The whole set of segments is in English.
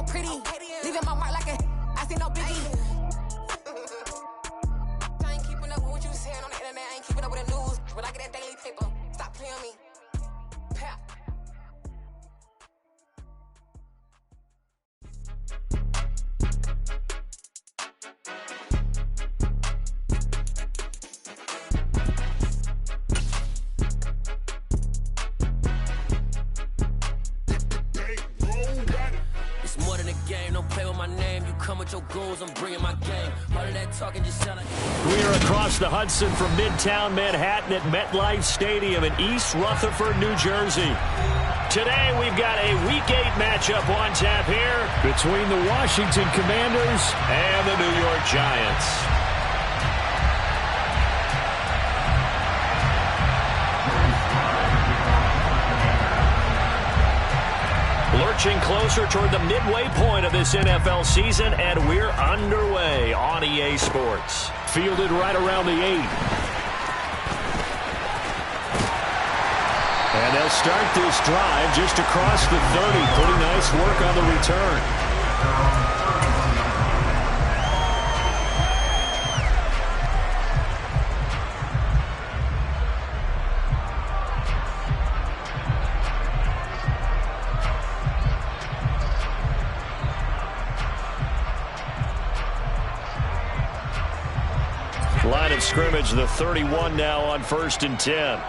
I'm pretty. Leaving my mark like a I see no biggie. I ain't keeping up with what you saying on the internet. I ain't keeping up with the news. When I get that daily paper, stop playing me. Pap. With your goals, I'm bringing my game. All of that talking just sound like... We are across the Hudson from Midtown Manhattan at MetLife Stadium in East Rutherford, New Jersey. Today, we've got a Week 8 matchup on tap here between the Washington Commanders and the New York Giants. Lurching closer toward the midway point of this NFL season, and we're underway on EA Sports. Fielded right around the 8. And they'll start this drive just across the 30. Pretty nice work on the return. Line of scrimmage, the 31 now on 1st and 10.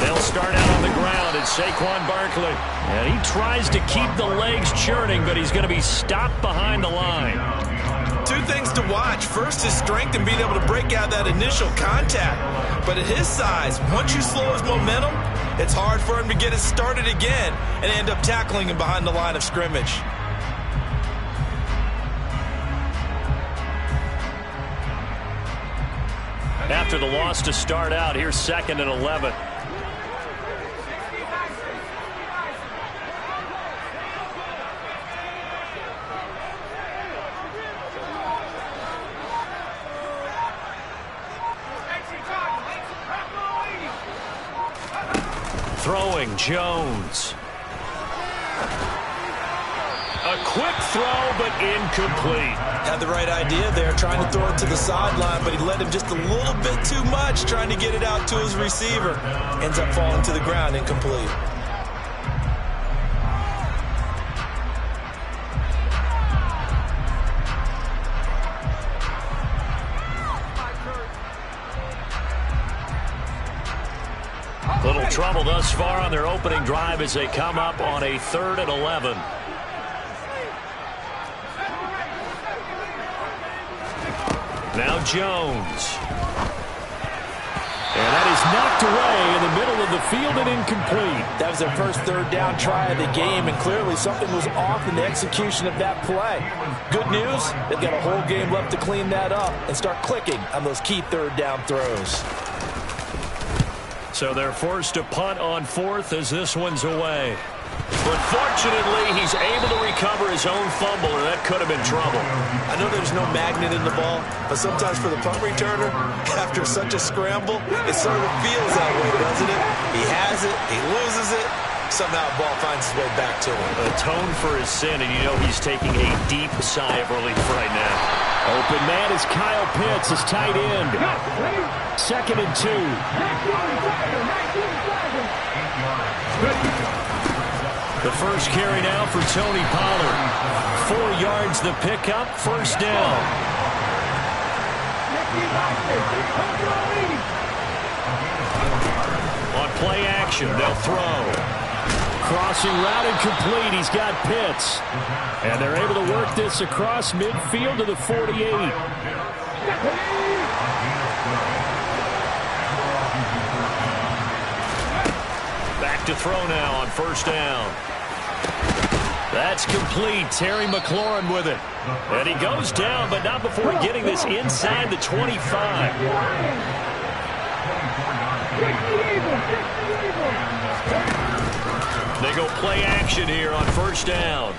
They'll start out on the ground, and Saquon Barkley. And he tries to keep the legs churning, but he's going to be stopped behind the line. Two things to watch. First, his strength and being able to break out that initial contact. But at his size, once you slow his momentum, it's hard for him to get it started again and end up tackling him behind the line of scrimmage. After the loss to start out, here's 2nd and 11. Throwing Jones. A quick throw, but incomplete. Had the right idea there, trying to throw it to the sideline, but he led him just a little bit too much, trying to get it out to his receiver. Ends up falling to the ground, incomplete. Little trouble thus far on their opening drive as they come up on a 3rd and 11. Now Jones. And that is knocked away in the middle of the field and incomplete. That was their first 3rd down try of the game, and clearly something was off in the execution of that play. Good news, they've got a whole game left to clean that up and start clicking on those key 3rd down throws. So they're forced to punt on 4th as this one's away. But fortunately, he's able to recover his own fumble, or that could have been trouble. I know there's no magnet in the ball, but sometimes for the punt returner, after such a scramble, it sort of feels that way, doesn't it? He has it, he loses it, somehow the ball finds its way back to him. Atone for his sin, and you know he's taking a deep sigh of relief right now. Open man is Kyle Pitts, his tight end. 2nd and 2. The first carry now for Tony Pollard. 4 yards the pickup, 1st down. On play action, they'll throw. Crossing route incomplete. He's got Pitts. And they're able to work this across midfield to the 48. Back to throw now on 1st down. That's complete. Terry McLaurin with it. And he goes down, but not before getting this inside the 25. They go play action here on 1st down.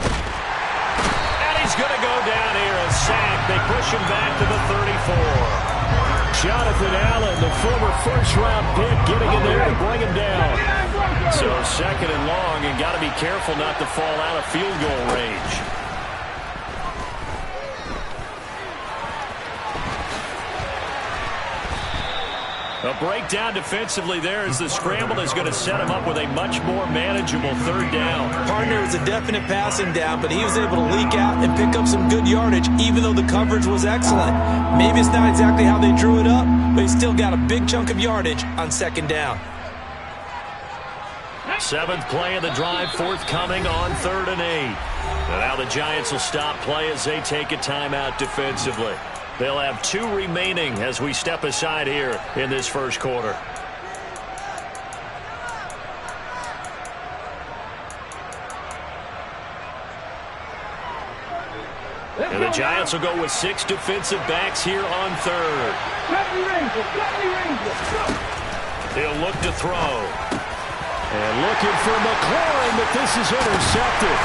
And he's going to go down here and sack. They push him back to the 34. Jonathan Allen, the former first-round pick getting in there to bring him down. So 2nd and long, and got to be careful not to fall out of field goal range. A breakdown defensively there as the scramble is going to set him up with a much more manageable 3rd down. Partner was a definite passing down, but he was able to leak out and pick up some good yardage, even though the coverage was excellent. Maybe it's not exactly how they drew it up, but he still got a big chunk of yardage on 2nd down. 7th play of the drive, forthcoming on 3rd and 8. And now the Giants will stop play as they take a timeout defensively. They'll have 2 remaining as we step aside here in this first quarter. And the Giants will go with 6 defensive backs here on 3rd. He'll look to throw. And looking for McLaurin, but this is intercepted.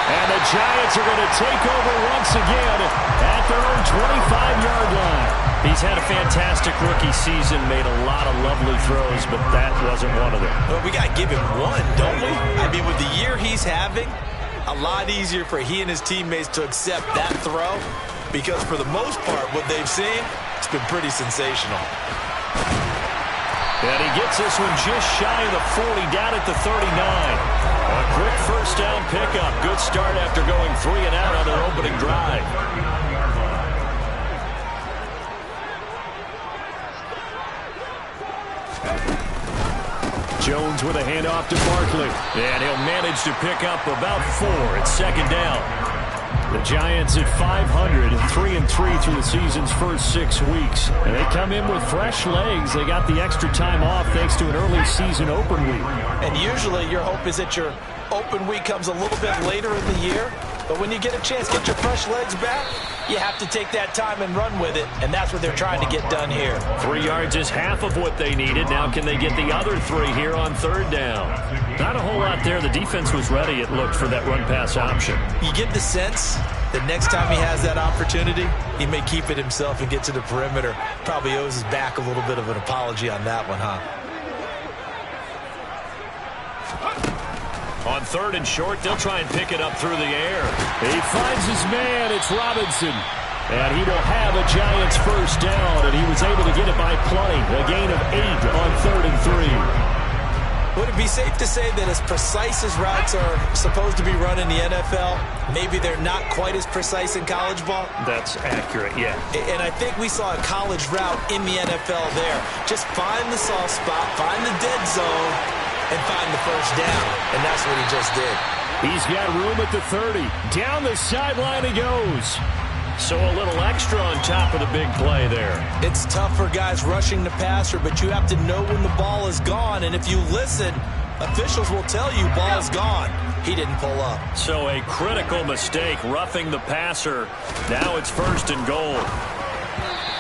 And the Giants are going to take over once again at their own 25-yard line. He's had a fantastic rookie season, made a lot of lovely throws, but that wasn't one of them. Well, we got to give him one, don't we? I mean, with the year he's having, a lot easier for he and his teammates to accept that throw, because for the most part, what they've seen, it's been pretty sensational. And he gets this one just shy of the 40, down at the 39. A quick first down pickup. Good start after going 3 and out on their opening drive. Jones with a handoff to Barkley. And he'll manage to pick up about 4 at 2nd down. The Giants at 500 and 3-3 through the season's first 6 weeks. And they come in with fresh legs. They got the extra time off thanks to an early season open week. And usually your hope is that your open week comes a little bit later in the year. But when you get a chance to get your fresh legs back, you have to take that time and run with it. And that's what they're trying to get done here. 3 yards is half of what they needed. Now can they get the other 3 here on 3rd down? Not a whole lot there. The defense was ready, it looked, for that run-pass option. You get the sense that next time he has that opportunity, he may keep it himself and get to the perimeter. Probably owes his back a little bit of an apology on that one, huh? On 3rd and short, they'll try and pick it up through the air. He finds his man. It's Robinson. And he will have a Giants first down, and he was able to get it by plenty. A gain of 8 on 3rd and 3. Would it be safe to say that as precise as routes are supposed to be run in the NFL, maybe they're not quite as precise in college ball? That's accurate, yeah. And I think we saw a college route in the NFL there. Just find the soft spot, find the dead zone, and find the first down. And that's what he just did. He's got room at the 30. Down the sideline he goes. So a little extra on top of the big play there. It's tough for guys rushing the passer, but you have to know when the ball is gone. And if you listen, officials will tell you ball's gone. He didn't pull up. So a critical mistake, roughing the passer. Now it's 1st and goal.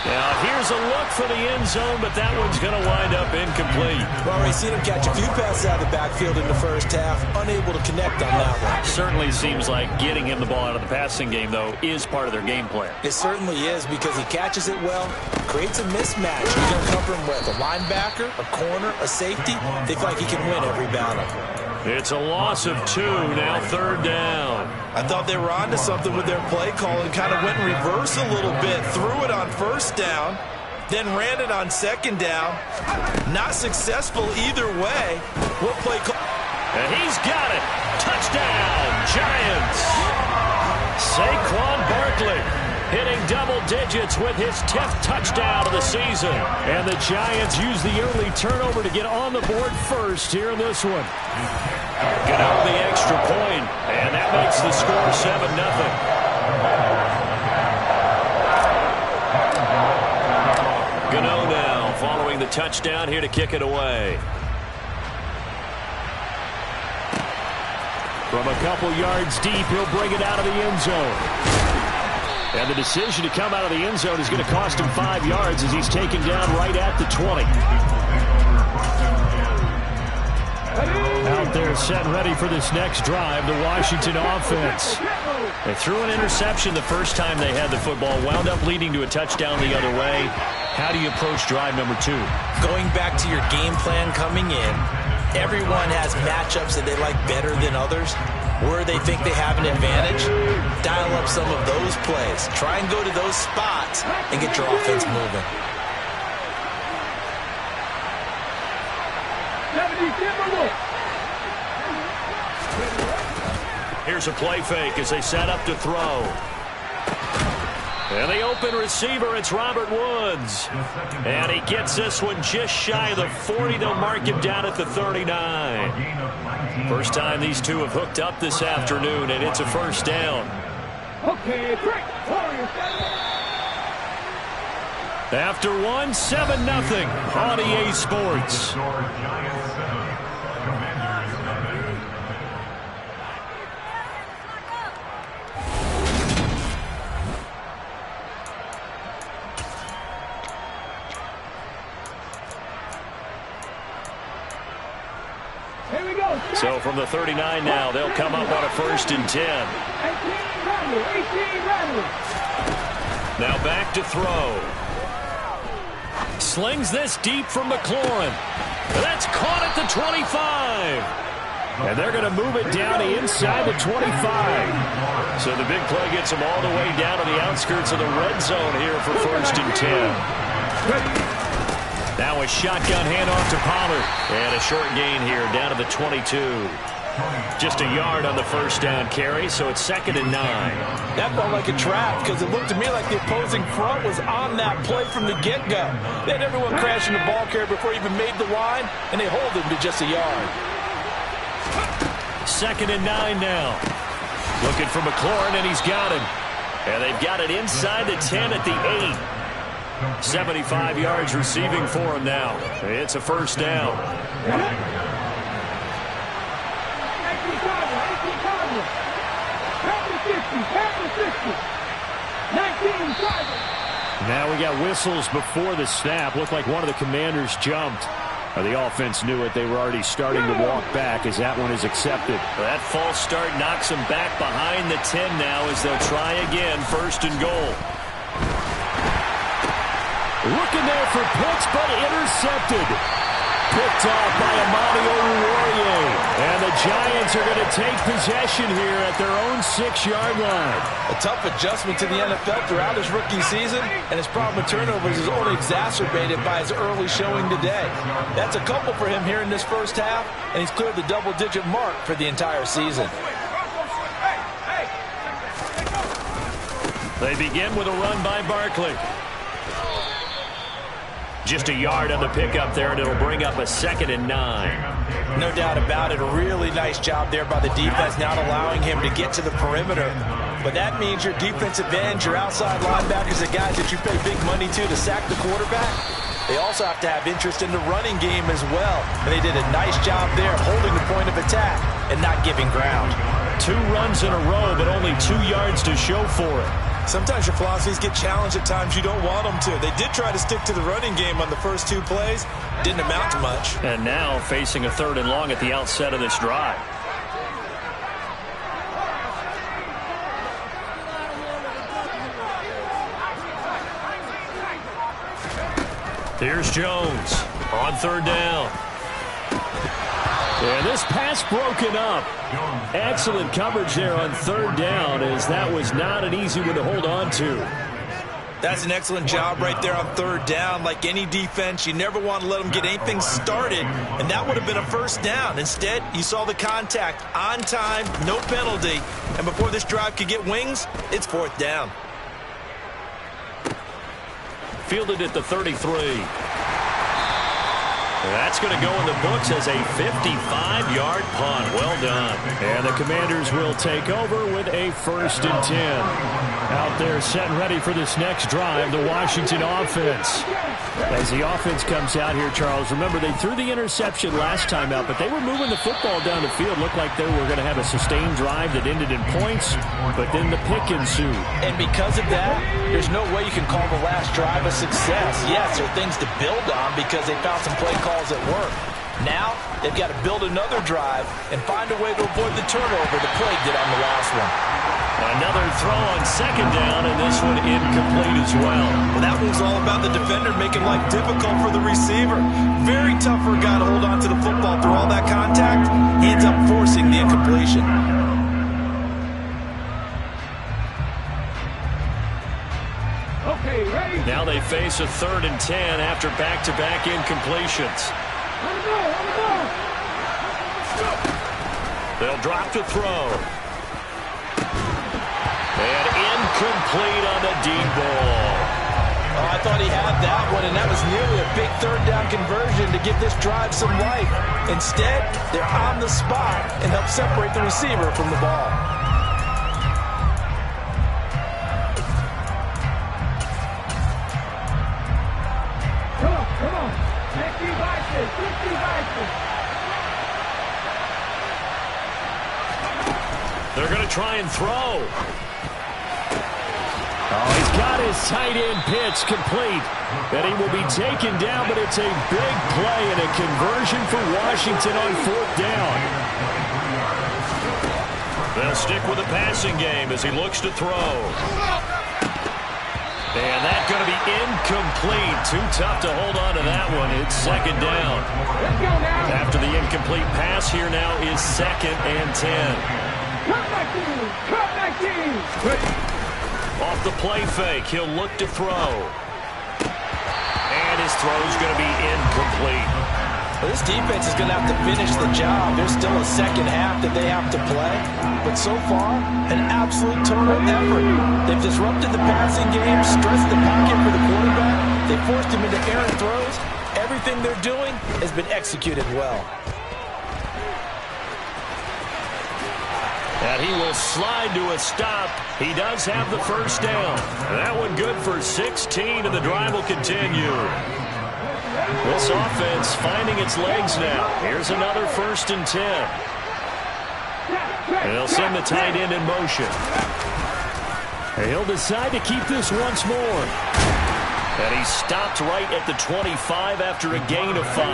Now here's a look for the end zone, but that one's going to wind up incomplete. We've already seen him catch a few passes out of the backfield in the first half, unable to connect on that one. Certainly seems like getting him the ball out of the passing game, though, is part of their game plan. It certainly is, because he catches it well, creates a mismatch. You're going to cover him with a linebacker, a corner, a safety. They feel like he can win every battle. It's a loss of 2, now 3rd down. I thought they were onto something with their play call and kind of went in reverse a little bit. Threw it on 1st down, then ran it on 2nd down. Not successful either way. What play call? And he's got it. Touchdown, Giants. Saquon Barkley hitting double digits with his 10th touchdown of the season. And the Giants use the early turnover to get on the board first here in this one. Get out the extra point, and that makes the score 7-0. Gano now following the touchdown here to kick it away. From a couple yards deep, he'll bring it out of the end zone. And the decision to come out of the end zone is going to cost him 5 yards as he's taken down right at the 20. Out there set ready for this next drive, the Washington offense. They threw an interception the first time they had the football, wound up leading to a touchdown the other way. How do you approach drive number 2? Going back to your game plan coming in, everyone has matchups that they like better than others. Where they think they have an advantage, dial up some of those plays. Try and go to those spots and get your offense moving. Here's a play fake as they set up to throw. And the open receiver, it's Robert Woods. And he gets this one just shy of the 40. They'll mark him down at the 39. First time these two have hooked up this afternoon, and it's a first down. Okay, break. After 7-0 on EA Sports. So from the 39 now, they'll come up on a 1st and 10. Now back to throw. Slings this deep from McLaurin. That's caught at the 25. And they're going to move it down to inside the 25. So the big play gets them all the way down to the outskirts of the red zone here for 1st and 10. Now a shotgun handoff to Pollard. And a short gain here down to the 22. Just a yard on the first down carry, so it's 2nd and 9. That felt like a trap because it looked to me like the opposing front was on that play from the get-go. They had everyone crashing the ball carrier before he even made the line, and they hold him to just a yard. 2nd and 9 now. Looking for McLaurin, and he's got him. And they've got it inside the 10 at the 8. 75 yards receiving for him now. It's a first down. Now we got whistles before the snap. Looked like one of the Commanders jumped. The offense knew it. They were already starting to walk back as that one is accepted. That false start knocks them back behind the 10 now as they'll try again. 1st and goal. Looking there for Pitts, but intercepted. Picked off by Amani Oruwariye. And the Giants are going to take possession here at their own 6-yard line. A tough adjustment to the NFL throughout his rookie season, and his problem with turnovers is only exacerbated by his early showing today. That's a couple for him here in this first half, and he's cleared the double-digit mark for the entire season. They begin with a run by Barkley. Just a yard on the pickup there, and it'll bring up a 2nd and 9. No doubt about it. A really nice job there by the defense, not allowing him to get to the perimeter. But that means your defensive ends, your outside linebackers, the guys that you pay big money to sack the quarterback, they also have to have interest in the running game as well. And they did a nice job there holding the point of attack and not giving ground. 2 runs in a row, but only 2 yards to show for it. Sometimes your philosophies get challenged at times you don't want them to. They did try to stick to the running game on the first 2 plays. Didn't amount to much. And now facing a 3rd and long at the outset of this drive. Here's Jones on 3rd down. And this pass broken up. Excellent coverage there on 3rd down, as that was not an easy one to hold on to. That's an excellent job right there on 3rd down. Like any defense, you never want to let them get anything started, and that would have been a first down. Instead, you saw the contact on time, no penalty, and before this drive could get wings, it's 4th down. Fielded at the 33. That's going to go in the books as a 55-yard punt. Well done. And the Commanders will take over with a 1st and 10. Out there set and ready for this next drive, the Washington offense. As the offense comes out here, Charles, remember they threw the interception last time out, but they were moving the football down the field. Looked like they were going to have a sustained drive that ended in points, but then the pick ensued. And because of that, there's no way you can call the last drive a success. Yes, there are things to build on because they found some play calls that work. Now, they've got to build another drive and find a way to avoid the turnover the play did on the last one. Another throw on second down, and this one incomplete as well. Well, that one's all about the defender making life difficult for the receiver. Very tough for a guy to hold on to the football through all that contact. He ends up forcing the incompletion. Okay, ready? Now they face a 3rd and 10 after back-to-back incompletions. They'll drop to throw. And incomplete on the deep ball. Oh, I thought he had that one, and that was nearly a big 3rd down conversion to give this drive some life. Instead, they're on the spot and help separate the receiver from the ball. Come on. Take devices. They're going to try and throw. Oh, he's got his tight end pitch complete. And he will be taken down, but it's a big play and a conversion for Washington on 4th down. They'll stick with the passing game as he looks to throw. And that's going to be incomplete. Too tough to hold on to that one. It's 2nd down. After the incomplete pass, here now is 2nd and 10. Cut back in. Off the play fake, he'll look to throw. And his throw's going to be incomplete. Well, this defense is going to have to finish the job. There's still a second half that they have to play. But so far, an absolute total effort. They've disrupted the passing game, stressed the pocket for the quarterback. They forced him into errant throws. Everything they're doing has been executed well. And he will slide to a stop. He does have the 1st down. That one good for 16, and the drive will continue. This offense finding its legs now. Here's another 1st and 10. And they'll send the tight end in motion. And he'll decide to keep this once more. And he stopped right at the 25 after a gain of 5.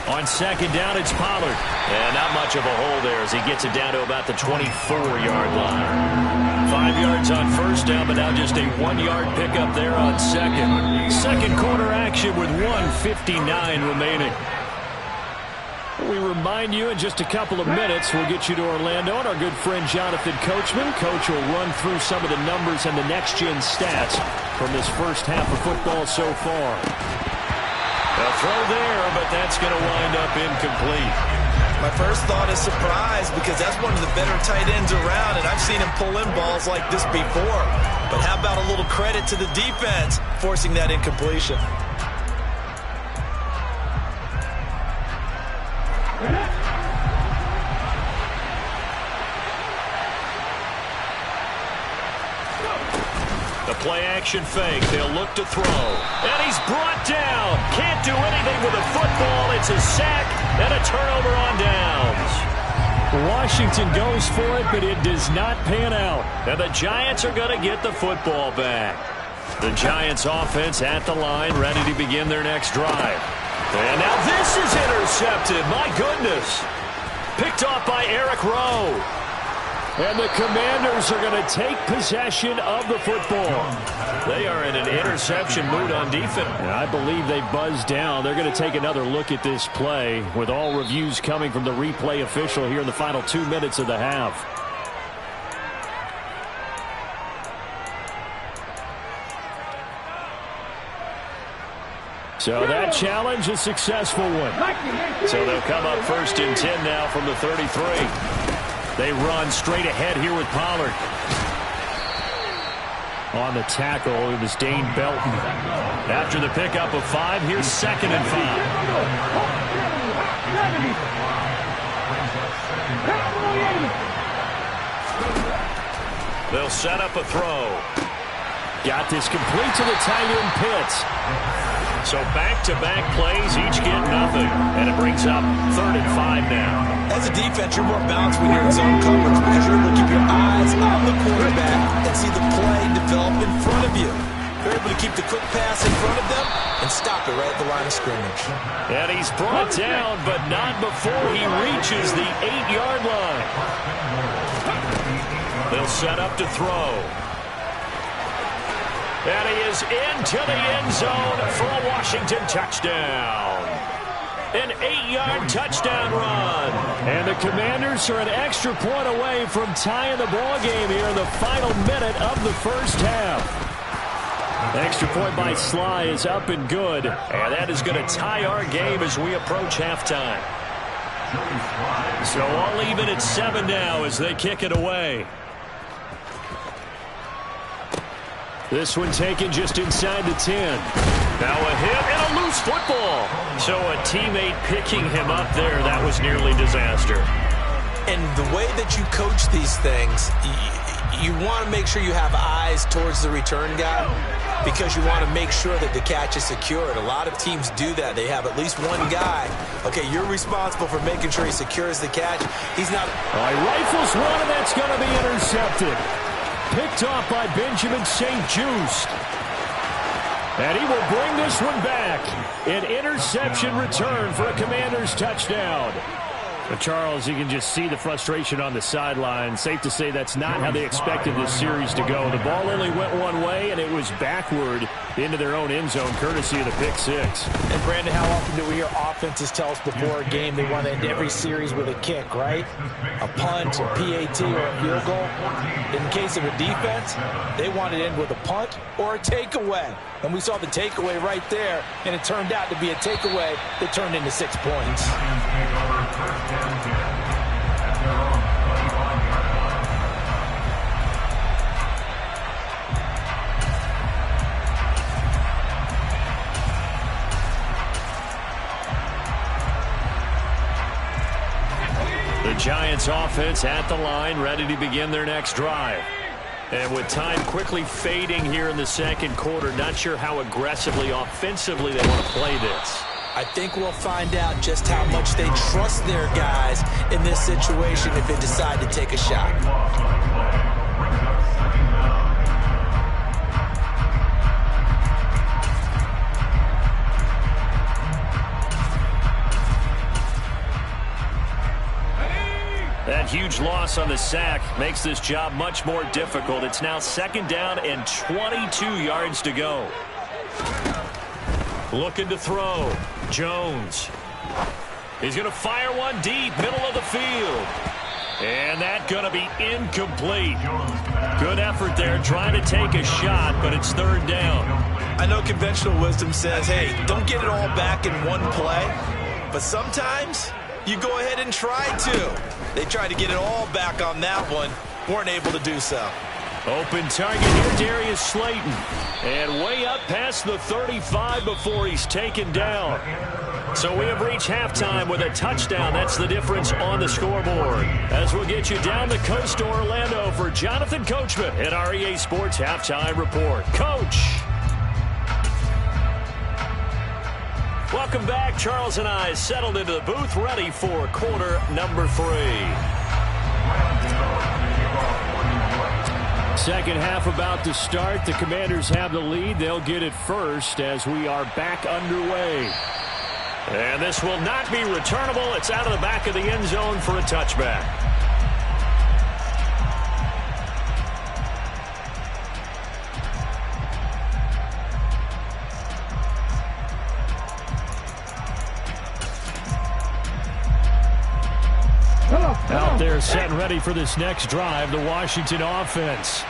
On 2nd down, it's Pollard. And not much of a hole there as he gets it down to about the 24-yard line. 5 yards on 1st down, but now just a 1-yard pickup there on 2nd. 2nd quarter action with 1:59 remaining. We remind you in just a couple of minutes, we'll get you to Orlando and our good friend Jonathan Coachman. Coach will run through some of the numbers and the next-gen stats from this first half of football so far. A throw there, but that's going to wind up incomplete. My first thought is surprise because that's one of the better tight ends around, and I've seen him pull in balls like this before. But how about a little credit to the defense forcing that incompletion? The play-action fake. They'll look to throw. And he's brought down. Can't do anything with a football. It's a sack and a turnover on downs. Washington goes for it, but it does not pan out. And the Giants are going to get the football back. The Giants offense at the line, ready to begin their next drive. And now this is intercepted. My goodness. Picked off by Eric Rowe. And the Commanders are going to take possession of the football. They are in an interception mood on defense. And I believe they buzzed down. They're going to take another look at this play with all reviews coming from the replay official here in the final 2 minutes of the half. So that challenge, a successful one. So they'll come up 1st and 10 now from the 33. They run straight ahead here with Pollard. On the tackle, it was Dane Belton. After the pickup of 5, here's 2nd and 5. They'll set up a throw. Got this complete to the tight end Pitts. So back-to-back plays, each get nothing. And it brings up 3rd and 5 now. As a defense, you're more balanced when you're in zone coverage because you're able to keep your keep the quick pass in front of them and stop it right at the line of scrimmage. And he's brought down, but not before he reaches the 8-yard line. They'll set up to throw. And he is into the end zone for a Washington touchdown. An 8-yard touchdown run. And the Commanders are an extra point away from tying the ball game here in the final minute of the first half. Extra point by Sly is up and good. And that is going to tie our game as we approach halftime. So all even at 7 now as they kick it away. This one taken just inside the 10. Now a hit and a loose football. So a teammate picking him up there, that was nearly disaster. And the way that you coach these things, you want to make sure you have eyes towards the return guy because you want to make sure that the catch is secured. A lot of teams do that. They have at least one guy. Okay, you're responsible for making sure he secures the catch. He's not. All right, rifles one, and that's going to be intercepted. Picked off by Benjamin St. Just. And he will bring this one back. An interception return for a Commanders touchdown. But Charles, you can just see the frustration on the sideline. Safe to say that's not how they expected this series to go. The ball only went one way, and it was backward into their own end zone, courtesy of the pick six. And, Brandon, how often do we hear offenses tell us before a game they want to end every series with a kick, right? A punt, a PAT, or a field goal. In the case of a defense, they want to end with a punt or a takeaway. And we saw the takeaway right there, and it turned out to be a takeaway that turned into 6 points. The Giants offense at the line, ready to begin their next drive. And with time quickly fading here in the second quarter, not sure how aggressively, offensively they want to play this. I think we'll find out just how much they trust their guys in this situation if they decide to take a shot. That huge loss on the sack makes this job much more difficult. It's now 2nd down and 22 yards to go. Looking to throw. Jones. He's going to fire one deep, middle of the field. And that's going to be incomplete. Good effort there, trying to take a shot, but it's 3rd down. I know conventional wisdom says, hey, don't get it all back in one play. But sometimes you go ahead and try to. They tried to get it all back on that one. Weren't able to do so. Open target here, Darius Slayton. And way up past the 35 before he's taken down. So we have reached halftime with a touchdown. That's the difference on the scoreboard. As we'll get you down the coast to Orlando for Jonathan Coachman at our EA Sports Halftime Report. Coach. Welcome back. Charles and I settled into the booth, ready for quarter number 3. Second half about to start. The Commanders have the lead. They'll get it first as we are back underway. And this will not be returnable. It's out of the back of the end zone for a touchback. Out there set and ready for this next drive, the Washington offense.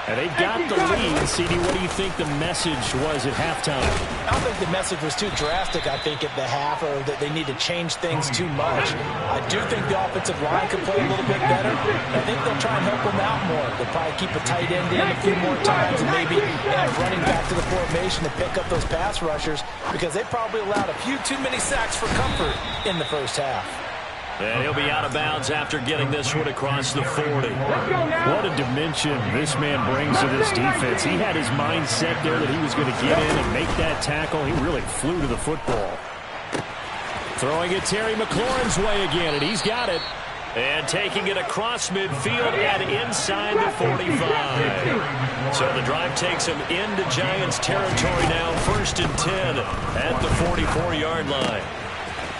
And they've got the lead. CD, what do you think the message was at halftime? I don't think the message was too drastic, I think, at the half, or that they need to change things too much. I do think the offensive line could play a little bit better. I think they'll try and help them out more. They'll probably keep a tight end in a few more times and maybe add running back to the formation to pick up those pass rushers because they probably allowed a few too many sacks for comfort in the first half. And he'll be out of bounds after getting this one across the 40. What a dimension this man brings to this defense. He had his mind set there that he was going to get in and make that tackle. He really flew to the football. Throwing it Terry McLaurin's way again, and he's got it. And taking it across midfield and inside the 45. So the drive takes him into Giants territory now, 1st and 10 at the 44-yard line.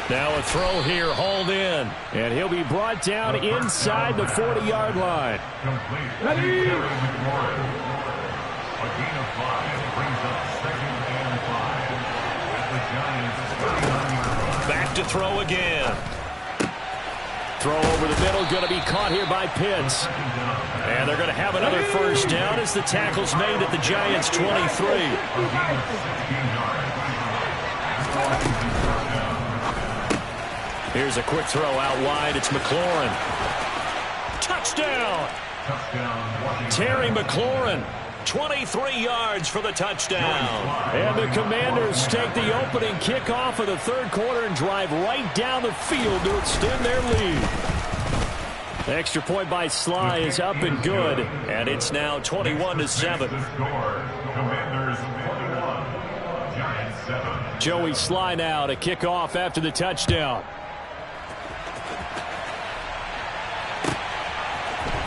Now a throw here, hauled in. And he'll be brought down inside the 40-yard line. Ready? A gain of 5 brings up 2nd and 5 at the Giants' 39-yard line. Back to throw again. Throw over the middle, going to be caught here by Pitts. And they're going to have another first down as the tackle's made at the Giants' 23. Here's a quick throw out wide. It's McLaurin. Touchdown! Terry McLaurin. 23 yards for the touchdown. And the Commanders take the opening kickoff of the 3rd quarter and drive right down the field to extend their lead. The extra point by Sly is up and good, and it's now 21-7. Commanders 21, Giants 7. Joey Sly now to kick off after the touchdown.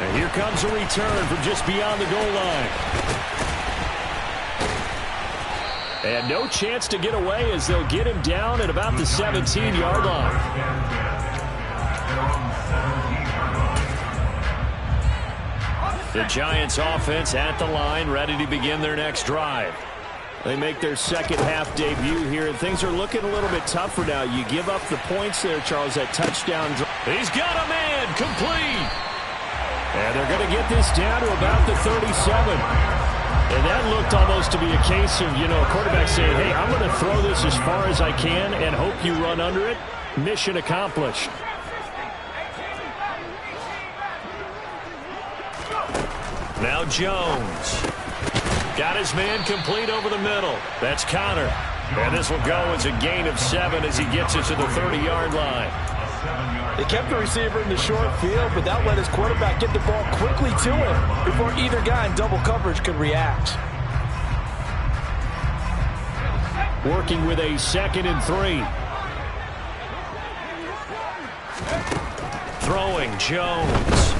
And here comes a return from just beyond the goal line. And no chance to get away as they'll get him down at about the 17-yard line. The Giants offense at the line, ready to begin their next drive. They make their second half debut here, and things are looking a little bit tougher now. You give up the points there, Charles, that touchdown drive. He's got a man, complete. And they're going to get this down to about the 37. And that looked almost to be a case of, a quarterback saying, hey, I'm going to throw this as far as I can and hope you run under it. Mission accomplished. Now Jones. Got his man complete over the middle. That's Connor. And this will go as a gain of 7 as he gets it to the 30-yard line. They kept the receiver in the short field, but that let his quarterback get the ball quickly to him before either guy in double coverage could react. Working with a 2nd and 3. Throwing Jones.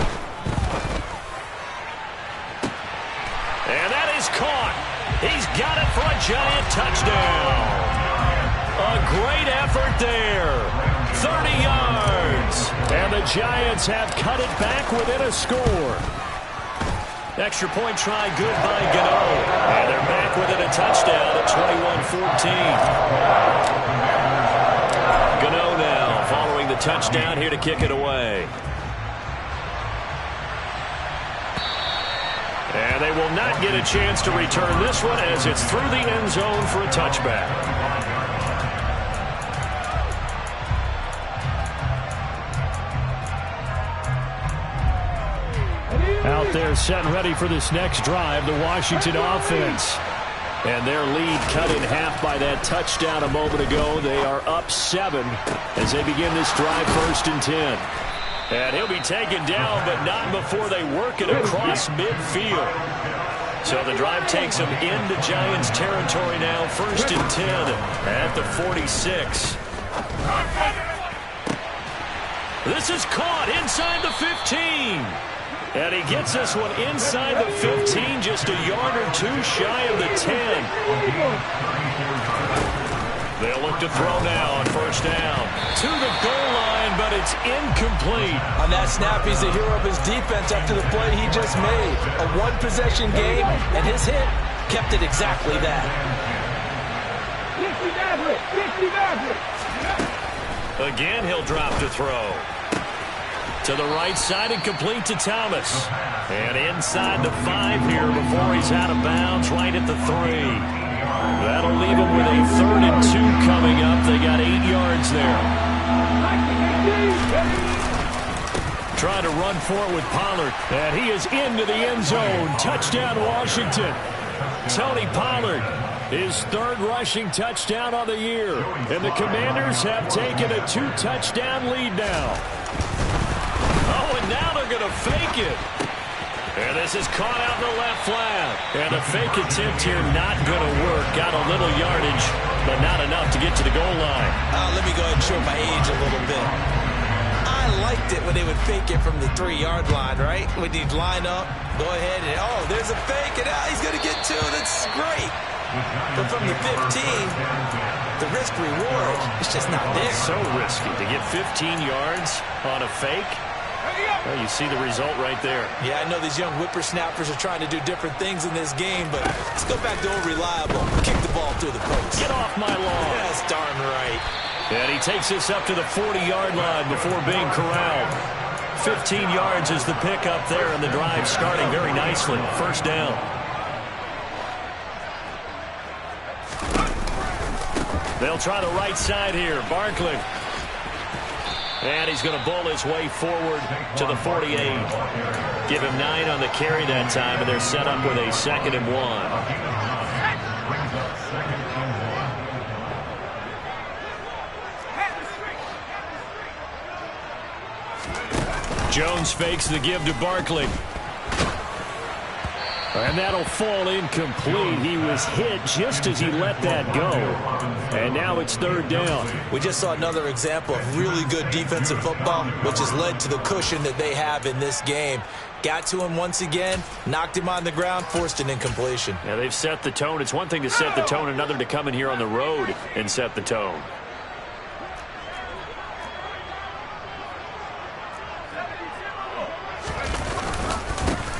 And that is caught. He's got it for a Giant touchdown. A great effort there. 30 yards. And the Giants have cut it back within a score. Extra point try good by Gano. And they're back within a touchdown at 21-14. Gano now following the touchdown here to kick it away. And they will not get a chance to return this one as it's through the end zone for a touchback. Out there set and ready for this next drive, the Washington offense. And their lead cut in half by that touchdown a moment ago. They are up 7 as they begin this drive, 1st and 10. And he'll be taken down, but not before they work it across midfield. So the drive takes him into Giants territory now, 1st and 10 at the 46. This is caught inside the 15. And he gets this one inside the 15, just a yard or 2 shy of the 10. They'll look to throw now on 1st down. To the goal line, but it's incomplete. On that snap, he's the hero of his defense after the play he just made. A one-possession game, and his hit kept it exactly that. Again, he'll drop to throw. To the right side and complete to Thomas. And inside the 5 here before he's out of bounds, right at the 3. That'll leave him with a 3rd and 2 coming up. They got 8 yards there. Trying to run for it with Pollard. And he is into the end zone. Touchdown, Washington. Tony Pollard, his 3rd rushing touchdown on the year. And the Commanders have taken a 2-touchdown lead now. Oh, and now they're going to fake it. And this is caught out in the left flat. And the fake attempt here not going to work. Got a little yardage, but not enough to get to the goal line. Let me go ahead and show my age a little bit. I liked it when they would fake it from the 3-yard line, right? When you'd line up, go ahead, and oh, there's a fake, and he's going to get 2. That's great. But from the 15, the risk-reward is just not there. So risky to get 15 yards on a fake. Well, you see the result right there. Yeah, I know these young whippersnappers are trying to do different things in this game, but let's go back to old reliable. Kick the ball through the post. Get off my lawn. That's darn right. And he takes this up to the 40-yard line before being corralled. 15 yards is the pickup there, and the drive starting very nicely. First down. They'll try the right side here. Barkley. And he's going to bowl his way forward to the 48. Give him 9 on the carry that time, and they're set up with a 2nd and 1. Jones fakes the give to Barkley. And that'll fall incomplete. He was hit just as he let that go. And now it's 3rd down. We just saw another example of really good defensive football, which has led to the cushion that they have in this game. Got to him once again, knocked him on the ground, forced an incompletion. Yeah, they've set the tone. It's one thing to set the tone, another to come in here on the road and set the tone.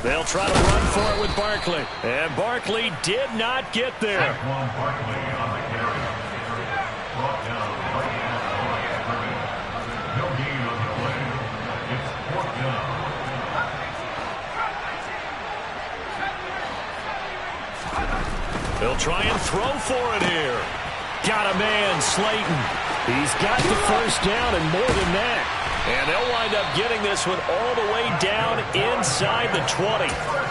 They'll try to run for it with Barkley. And Barkley did not get there. They'll try and throw for it here. Got a man, Slayton. He's got the first down and more than that. And they'll wind up getting this one all the way down inside the 20.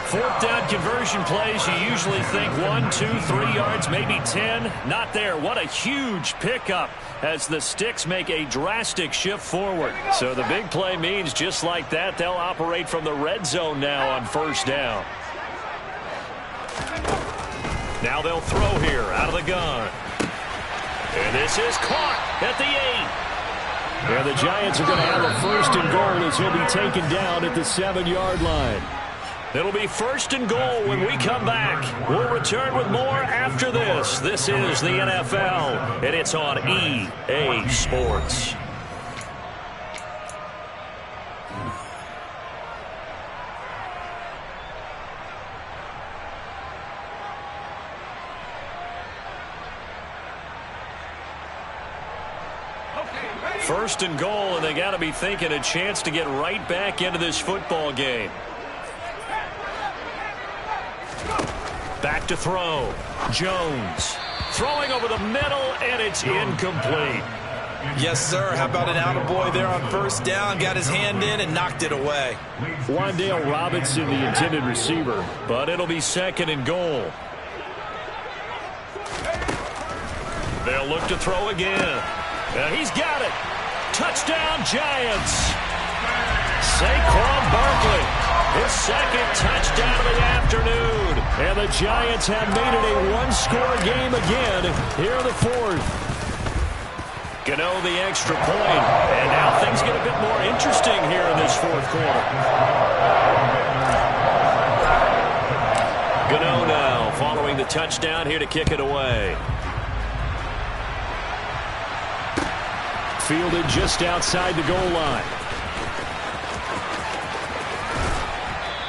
4th down conversion plays, you usually think 1, 2, 3 yards, maybe 10. Not there. What a huge pickup as the Sticks make a drastic shift forward. So the big play means just like that, they'll operate from the red zone now on 1st down. Now they'll throw here out of the gun. And this is caught at the 8. And the Giants are going to have a 1st and goal as he'll be taken down at the 7-yard line. It'll be 1st and goal when we come back. We'll return with more after this. This is the NFL, and it's on EA Sports. First and goal, and they got to be thinking a chance to get right back into this football game. Back to throw. Jones throwing over the middle, and it's incomplete. Yes, sir. How about an attaboy there on 1st down? Got his hand in and knocked it away. Wandale Robinson, the intended receiver, but it'll be 2nd and goal. They'll look to throw again. And he's got it. Touchdown, Giants. Saquon Barkley, his 2nd touchdown of the afternoon. And the Giants have made it a 1-score game again here in the 4th. Gano the extra point. And now things get a bit more interesting here in this 4th quarter. Gano now following the touchdown here to kick it away. Fielded just outside the goal line.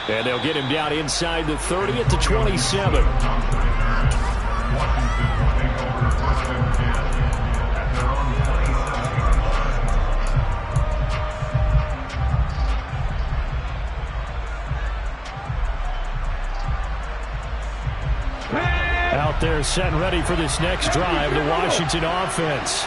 And they'll get him down inside the 30 at the 27. Out there set and ready for this next drive, the Washington offense.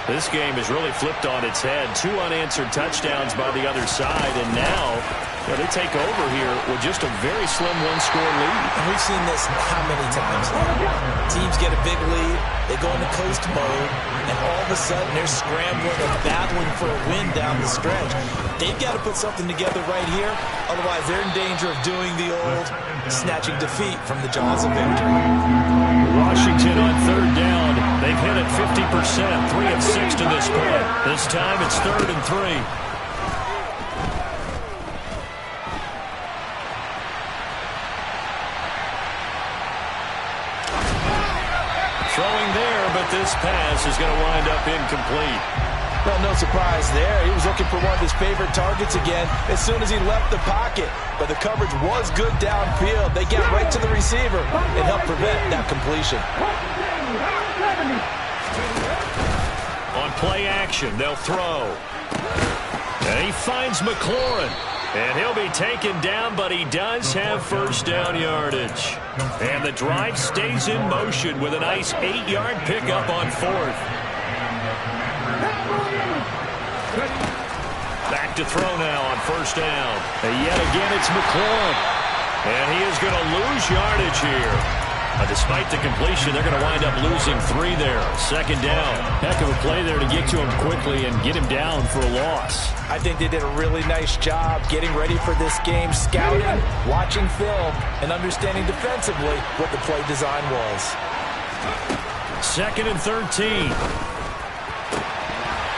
This game has really flipped on its head. 2 unanswered touchdowns by the other side, and now they take over here with just a very slim 1-score lead. And we've seen this how many times? Teams get a big lead, they go into coast mode, and all of a sudden they're scrambling and battling for a win down the stretch. They've got to put something together right here, otherwise they're in danger of doing the old snatching defeat from the jaws of victory. Washington on 3rd down. They've hit it 50%, 3 of 6 to this point. This time it's 3rd and 3. throwing there, but this pass is going to wind up incomplete. Well, no surprise there. He was looking for one of his favorite targets again as soon as he left the pocket. But the coverage was good downfield. They got right to the receiver and helped prevent that completion. On play action, they'll throw. And he finds McLaurin. And he'll be taken down, but he does have first down yardage. And the drive stays in motion with a nice 8-yard pickup on fourth. Back to throw now on first down. And yet again, it's McLaurin. And he is going to lose yardage here. Despite the completion, they're going to wind up losing 3 there. Second down. Heck of a play there to get to him quickly and get him down for a loss. I think they did a really nice job getting ready for this game, scouting, watching film, and understanding defensively what the play design was. Second and 13.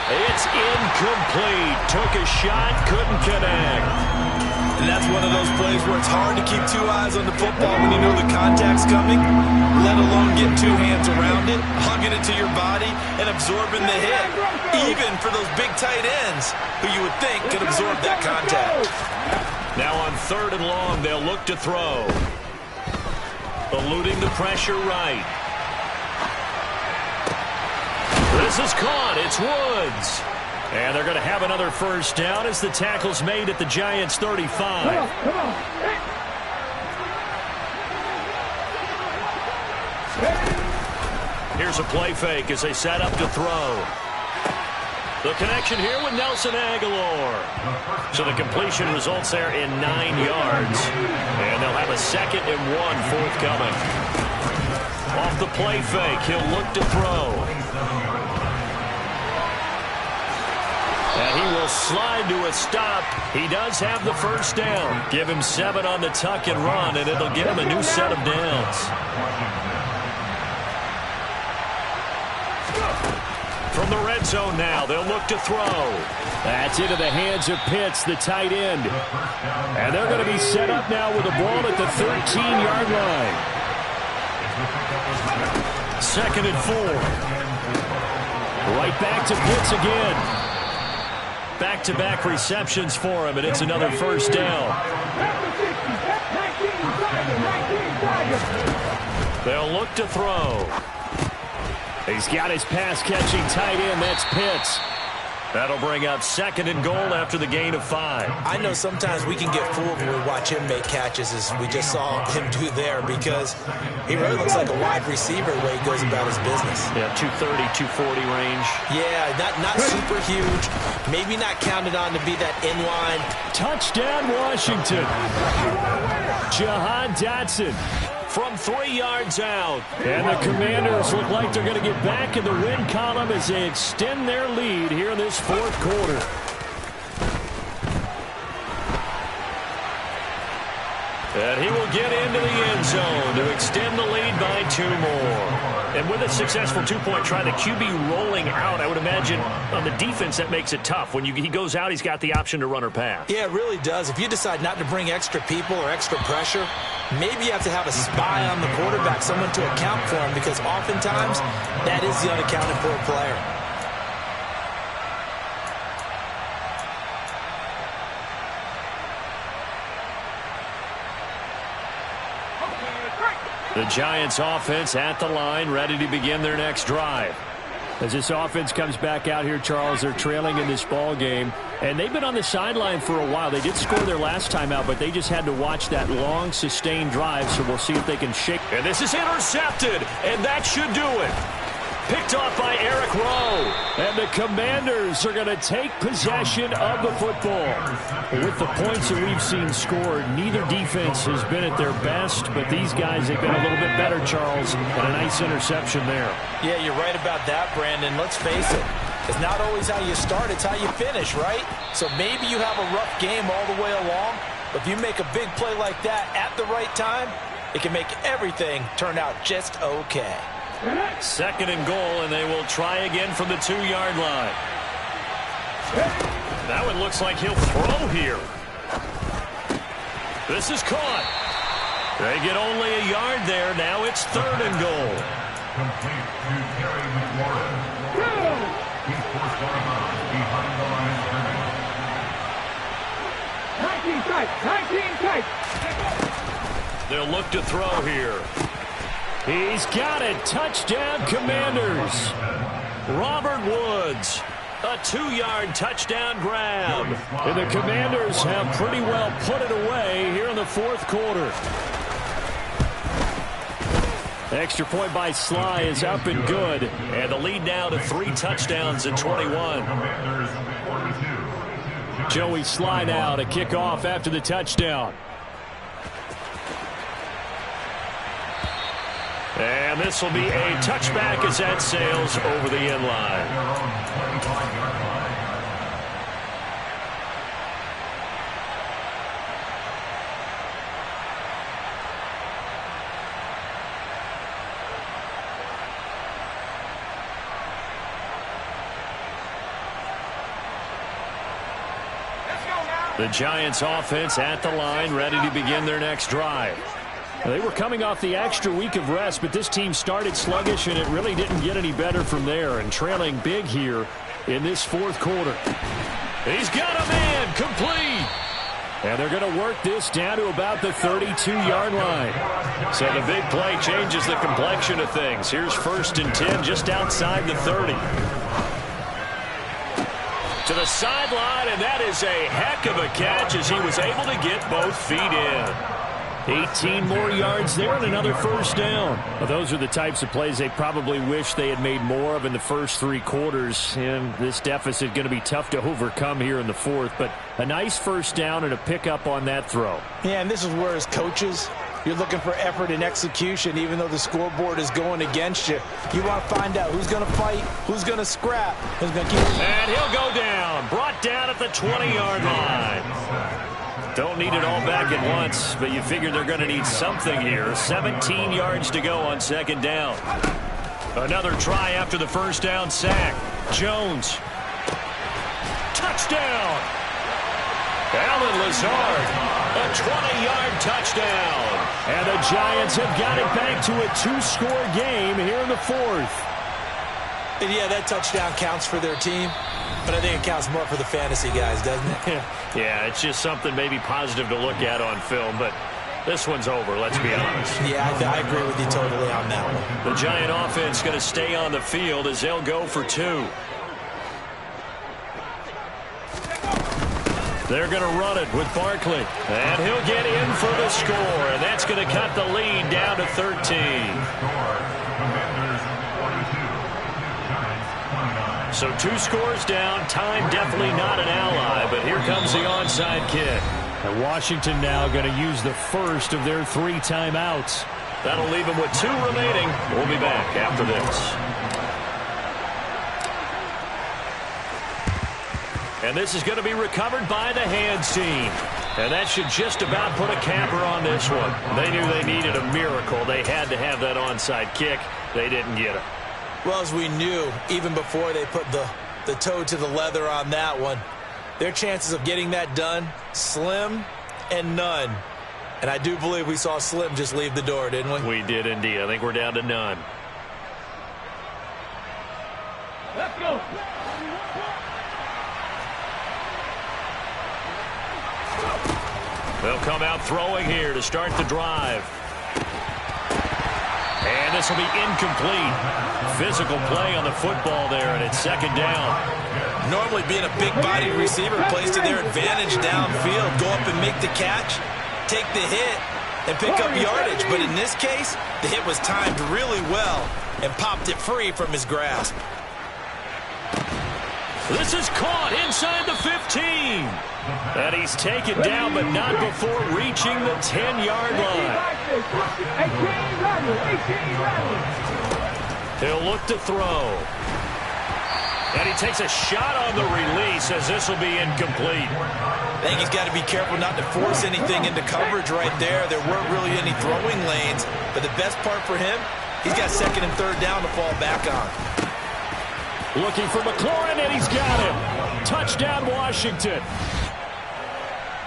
It's incomplete. Took a shot, couldn't connect. And that's one of those plays where it's hard to keep 2 eyes on the football when you know the contact's coming, let alone get 2 hands around it, hugging it to your body, and absorbing the hit, even for those big tight ends who you would think could absorb that contact. Now on third and long, they'll look to throw. Eluding the pressure right. This is caught. It's Woods. And they're going to have another first down as the tackle's made at the Giants' 35. Come on. Here's a play fake as they set up to throw. The connection here with Nelson Aguilar. So the completion results there in 9 yards. And they'll have a 2nd and 1 forthcoming. Off the play fake, he'll look to throw. And he will slide to a stop. He does have the first down. Give him 7 on the tuck and run, and it'll give him a new set of downs. From the red zone now, they'll look to throw. That's into the hands of Pitts, the tight end. And they're going to be set up now with the ball at the 13-yard line. 2nd and 4. Right back to Pitts again. Back-to-back receptions for him, and it's another first down. They'll look to throw. He's got his pass-catching tight end. That's Pitts. That'll bring up 2nd and goal after the gain of 5. I know sometimes we can get fooled when we watch him make catches as we just saw him do there because he really looks like a wide receiver the way he goes about his business. Yeah, 230, 240 range. Yeah, not super huge. Maybe not counted on to be that inline. Touchdown, Washington. Jahan Dotson from 3 yards out. And the Commanders look like they're going to get back in the win column as they extend their lead here in this 4th quarter. And he will get into the end zone to extend the lead by 2 more. And with a successful 2-point try, the QB rolling out, I would imagine on the defense that makes it tough. When he goes out, he's got the option to run or pass. Yeah, it really does. If you decide not to bring extra people or extra pressure, maybe you have to have a spy on the quarterback, someone to account for him, because oftentimes that is the unaccounted for player. The Giants offense at the line, ready to begin their next drive. As this offense comes back out here, Charles, they're trailing in this ball game, and they've been on the sideline for a while. They did score their last time out, but they just had to watch that long, sustained drive, so we'll see if they can shake. And this is intercepted, and that should do it. Picked off by Eric Rowe. And the Commanders are going to take possession of the football. With the points that we've seen scored, neither defense has been at their best, but these guys have been a little bit better, Charles, and a nice interception there. Yeah, you're right about that, Brandon. Let's face it. It's not always how you start, it's how you finish, right? So maybe you have a rough game all the way along, but if you make a big play like that at the right time, it can make everything turn out just okay. 2nd and goal, and they will try again from the 2-yard line. That one looks like he'll throw here. This is caught. They get only a yard there. Now it's 3rd and goal. complete to Terry McLaurin. He's forced out of bounds behind the line of scrimmage. 19 tight, 19 tight. They'll look to throw here. He's got it. Touchdown, Commanders. Robert Woods. A 2-yard touchdown grab. And the Commanders have pretty well put it away here in the fourth quarter. Extra point by Sly is up and good. And the lead now to 3 touchdowns at 21. Joey Sly now to kick off after the touchdown. And this will be a touchback as that sails over the end line. The Giants offense at the line, ready to begin their next drive. They were coming off the extra week of rest, but this team started sluggish, and it really didn't get any better from there, and trailing big here in this fourth quarter. He's got a man, complete. And they're going to work this down to about the 32-yard line. So the big play changes the complexion of things. Here's 1st and 10 just outside the 30. To the sideline, and that is a heck of a catch as he was able to get both feet in. 18 more yards there and another first down. Well, those are the types of plays they probably wish they had made more of in the first 3 quarters. And this deficit going to be tough to overcome here in the fourth. But a nice first down and a pickup on that throw. Yeah, and this is where as coaches, you're looking for effort and execution. Even though the scoreboard is going against you, you want to find out who's going to fight, who's going to scrap, who's going to keep. And he'll go down. Brought down at the 20-yard line. Don't need it all back at once, but you figure they're going to need something here. 17 yards to go on 2nd down. Another try after the first down sack. Jones. Touchdown. Alan Lazard. A 20-yard touchdown. And the Giants have got it back to a 2-score game here in the fourth. And yeah, that touchdown counts for their team, but I think it counts more for the fantasy guys, doesn't it? Yeah, it's just something maybe positive to look at on film, but this one's over, let's be honest. Yeah, I agree with you totally on that one. The Giant offense going to stay on the field as they'll go for 2. They're going to run it with Barkley. And he'll get in for the score, and that's going to cut the lead down to 13. So 2 scores down. Time definitely not an ally, but here comes the onside kick. And Washington now going to use the first of their 3 timeouts. That'll leave them with 2 remaining. We'll be back after this. And this is going to be recovered by the hands team. And that should just about put a capper on this one. They knew they needed a miracle. They had to have that onside kick. They didn't get it. Well, as we knew, even before they put the toe to the leather on that one, their chances of getting that done, slim and none. And I do believe we saw Slim just leave the door, didn't we? We did indeed. I think we're down to none. Let's go. They'll come out throwing here to start the drive. And this will be incomplete. Physical play on the football there, and it's 2nd down. Normally being a big-bodied receiver plays to their advantage downfield. Go up and make the catch, take the hit, and pick up yardage. But in this case, the hit was timed really well and popped it free from his grasp. This is caught inside the 15. And he's taken down, but not before reaching the 10-yard line. He'll look to throw. And he takes a shot on the release as this will be incomplete. I think he's got to be careful not to force anything into coverage right there. There weren't really any throwing lanes, but the best part for him, he's got 2nd and 3rd down to fall back on. Looking for McLaurin, and he's got it. Touchdown, Washington.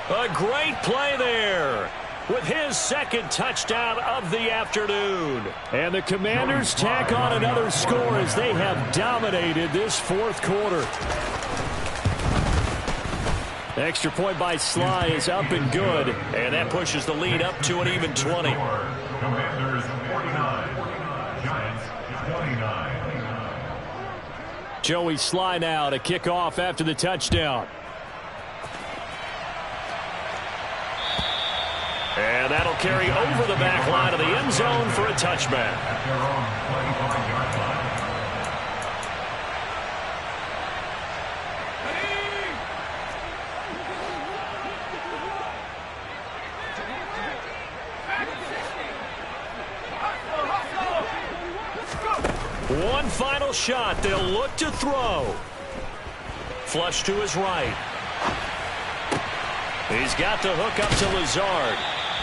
A great play there. with his second touchdown of the afternoon. And the Commanders tack on another score as they have dominated this fourth quarter. Extra point by Sly is up and good, and that pushes the lead up to an even 20. Commanders 49, Giants 29. Joey Sly now to kick off after the touchdown. And that'll carry over the back line of the end zone for a touchback. At their own 25-yard line. One final shot. They'll look to throw. Flush to his right. He's got the hook up to Lazard.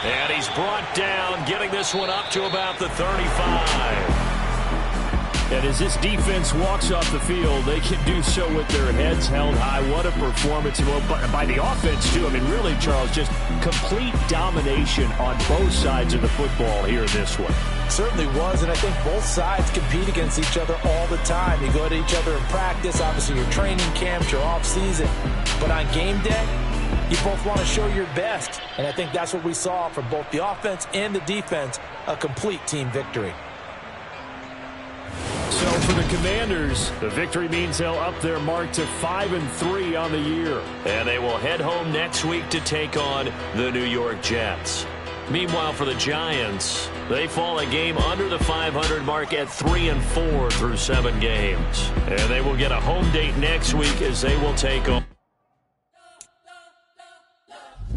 And he's brought down, getting this one up to about the 35. And as this defense walks off the field, they can do so with their heads held high. What a performance by the offense, too. I mean, really, Charles, just complete domination on both sides of the football here in this one. Certainly was, and I think both sides compete against each other all the time. You go to each other in practice, obviously your training camps, your off-season. But on game day, you both want to show your best. And I think that's what we saw from both the offense and the defense, a complete team victory. So for the Commanders, the victory means they'll up their mark to 5-3 on the year. And they will head home next week to take on the New York Jets. Meanwhile, for the Giants, they fall a game under the 500 mark at 3-4 through 7 games. And they will get a home date next week as they will take on.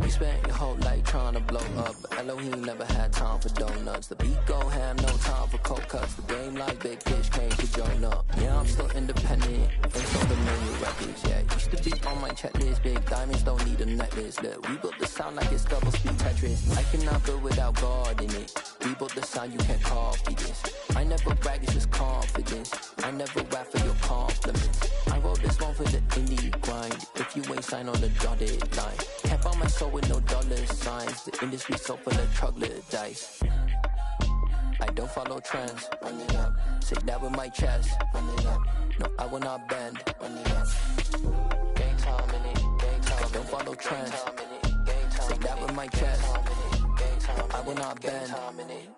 You spent your whole life trying to blow up, but Elohim never had time for donuts. The beat go ham, no time for cold cuts. The game like big fish came to join up. Yeah, I'm still independent, ain't so the menu records. Yeah, used to be on my checklist. Big diamonds don't need a necklace. Look, we built the sound like it's double speed Tetris. I cannot build without God in it. We built the sound, you can't copy this. I never brag, it's just confidence. I never rap for your compliments. I wrote this one for the indie grind. If you ain't signed on the dotted line, can't buy my soul with no dollar signs. The industry so full of troglodytes. I don't follow trends. Run it up. Say that with my chest. Run it up. No, I will not bend. Run it up. Game time in it. Game time. I don't follow trends. Say that with my chest. I will not bend.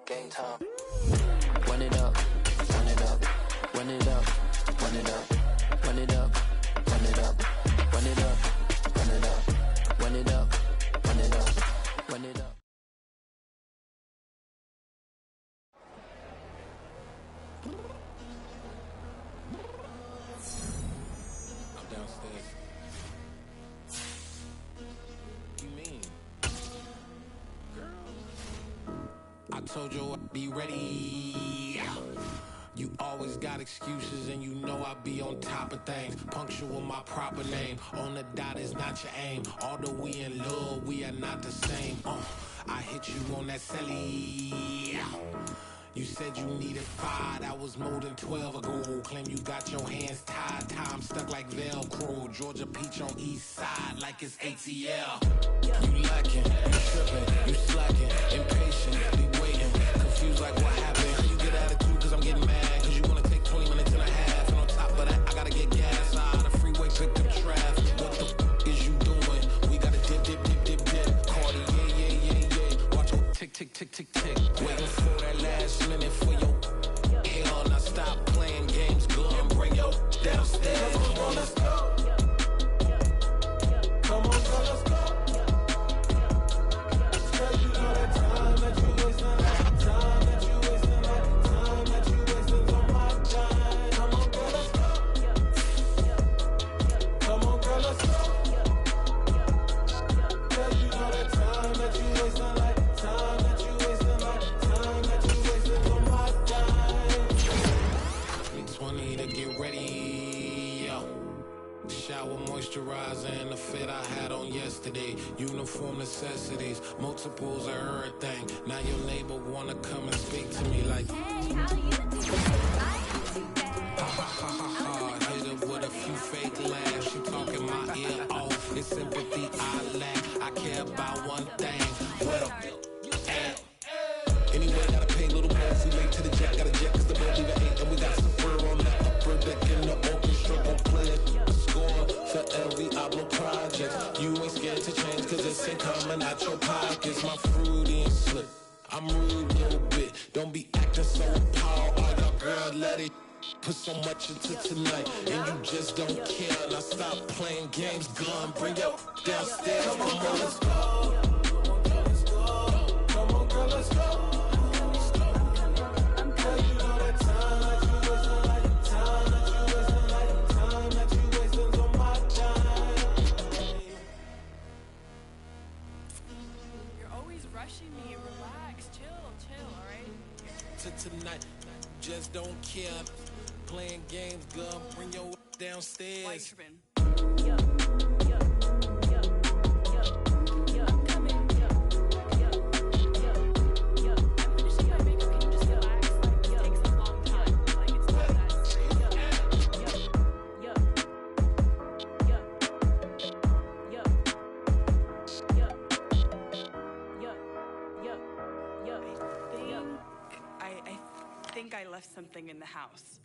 Game time. Run it up. Run it up. Run it up. Run it up. Run it up. Run it up. Run it up. Run it up. Run it up. Run it up. Run it up. I'm downstairs. What you mean? Girl, I told you I'd be ready. You always got excuses and you know I be on top of things. Punctual my proper name. On the dot is not your aim. Although we in love, we are not the same. I hit you on that celly. You said you needed 5, that was more than 12 ago. Claim you got your hands tied, time stuck like Velcro. Georgia peach on east side like it's ATL. You lacking, you tripping, you slacking, impatient, be waiting, confused like what happened. You get attitude cause I'm getting mad, cause you wanna take 20 minutes and a half. And on top of that, I gotta get gas out of the freeway, pick up traffic. What the is you doing? We gotta dip, dip, dip, dip, dip. Cardi, yeah. Watch your tick, tick, tick, tick, tick. Waiting for that last minute for your hell. Now stop playing games, go and bring your downstairs. Come on, let's go. Come on, girl, let's go. Girl, you know that time that you wasting, time that you wasting, time that you wasting on my time. Come on, girl, let's go. Come on, girl, let's go. Girl, you know that time that you wasting, like time that you wasting, like time that you wasting on my time. 3:20 to get ready. Shower moisturizer and the fit I had on yesterday. Uniform necessities, multiples of everything. Now your neighbor wanna come and speak to me like, hey, how you doing? Ha ha ha ha ha. Hit her with a few fake laughs. She talking my ear off. It's sympathy I lack. I care about one thing. What up? put so much into tonight, and you just don't care. Now stop playing games, gun, bring your downstairs. Come on, girl, let's go. Come on, girl, let's go. Tonight, just don't care. Playing games, girl, bring your downstairs. I left something in the house.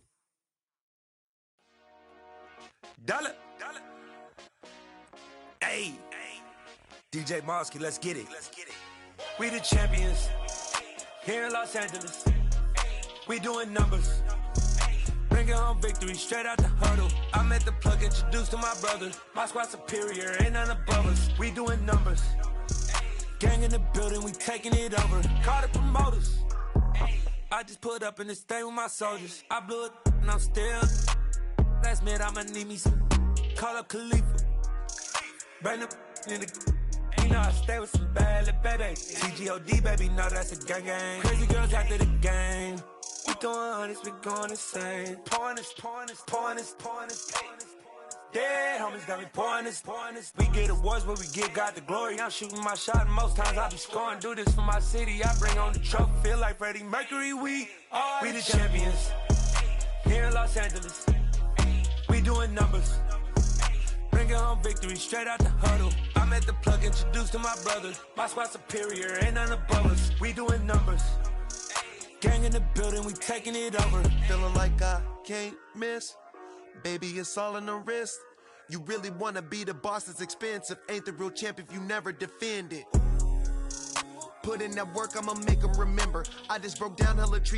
Dollar. Hey. DJ Mosky, let's get it. We the champions here in Los Angeles. We doing numbers. Bringing home victory straight out the huddle. I'm at the plug, introduced to my brother. My squad superior, ain't none above us. We doing numbers. Gang in the building, we taking it over. Call the promoters. I just put up in this thing with my soldiers. I blew it and I'm still. Last minute I'ma need me some. Call up Khalifa. Bring the in the. You know I stay with some bad little baby. TGOD baby, know that's a gang. Crazy girls after the game. We doing hundreds, we going insane. Pouring this. Dead homies got me pouring this. We get awards, but we give God the glory. I'm shooting my shot, and most times I be scoring. Do this for my city, I bring on the trophy. Feel like Freddie Mercury, we the champions here in Los Angeles. We doing numbers. Bringing home victory straight out the huddle. I'm at the plug, introduced to my brother. My squad superior, ain't none above us. We doing numbers. Gang in the building, we taking it over. Feeling like I can't miss. Baby, it's all in the wrist. You really wanna be the boss, it's expensive. Ain't the real champ if you never defend it. Put in that work, I'ma make them remember. I just broke down hella trees.